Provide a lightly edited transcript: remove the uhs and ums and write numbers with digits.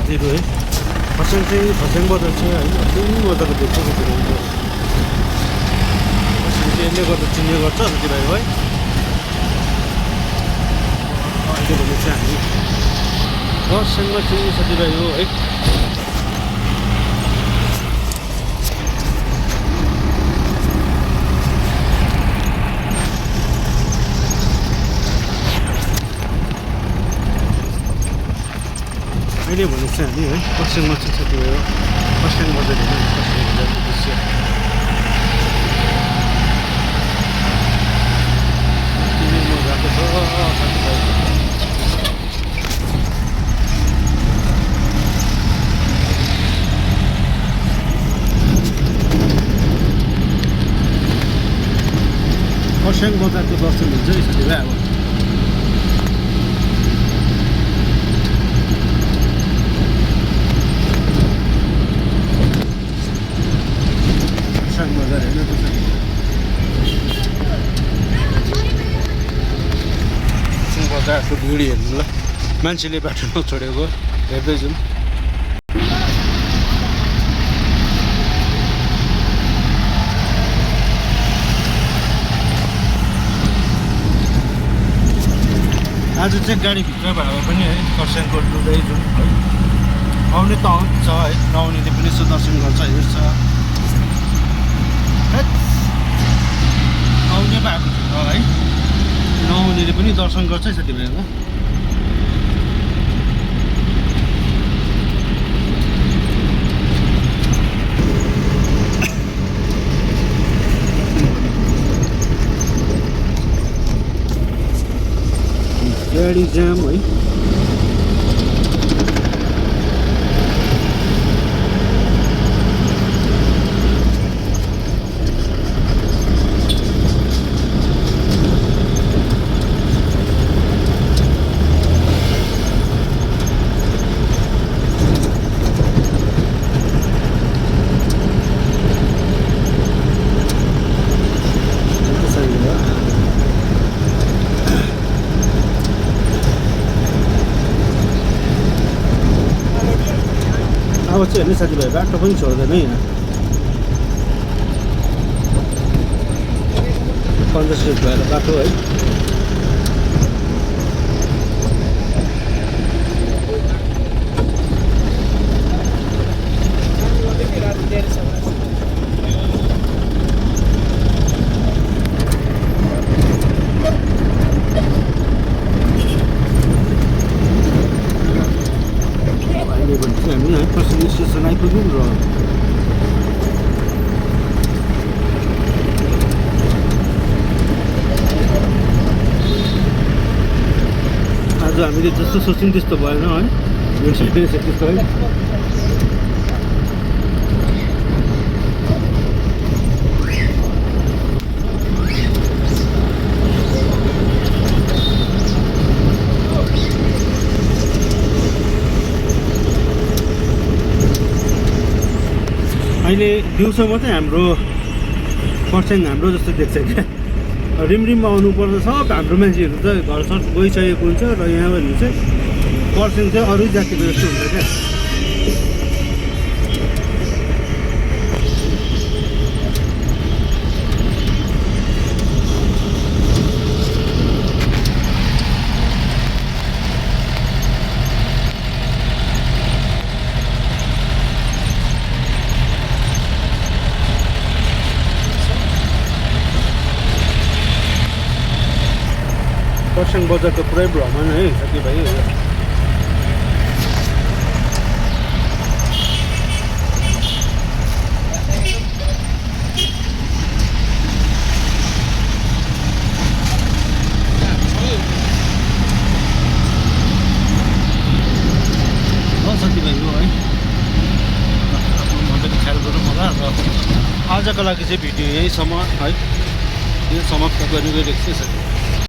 साथीहरू है खरसाङ चाहिँ खरसाङ बजार चाहिँ होइन जुन बजारको देख्छ साथीहरू खरसाङ चाहिँ यसले गर्दा चिन्ने गर्छ साथीभाइ है अहिले भने चाहिँ हामी खरसाङमा चाहिँ साथीभाइ हो है अहिले भने चाहिँ हामी है खरसाङमा चाहिँ साथीभाइ हो खरसाङ बजार होइन खरसाङ बजारको दृश्य गएको छ साथीभाइ खरसाङ बजारको दर्शन हुन्छ है साथीभाइ अब खरसाङ बजार हेर्नु त बजारको भिड हेर्नु ल मान्छेले बाटो नछोडेको हेर्दै जाउँ आज चाहिँ गाडीभित्र भए पनि है खरसाङको डुल्दै जाउँ है आउने त आउँछ है नआउनेले पनि यसो दर्शन गर्छ हेर्छ आउने भएको छ है नआउनेले पनि दर्शन गर्छ है साथीभाइको गाडी जाम है अब चाहिँ हेर्ने साथीभाइ बाटो पनि छोड्दैन यहाँ कन्जस्टेड भएर बाटो है हामी है खरसाङ स्टेसन आइपुग्यौँ र आज हामीले जस्तो सोच्यौँ त्यस्तो भएन है त्यस्तो है अहिले दिउँसो मात्रै हाम्रो खरसाङ हाम्रो जस्तो देख्छ क्या रिमरिममा आउनुपर्छ सब हाम्रो मान्छेहरू त घर सर गइसकेको हुन्छ र यहाँ भने चाहिँ खरसाङ चाहिँ अरू जातिको जस्तो हुन्छ क्या खरसाङ बजारको पुरै भ्रमण है साथीभाइ साथीभाइ हो है मजाले ख्याल गरौँ होला र आजको लागि चाहिँ भिडियो यहीसम्म है यो समाप्त गर्ने गइरहेको छ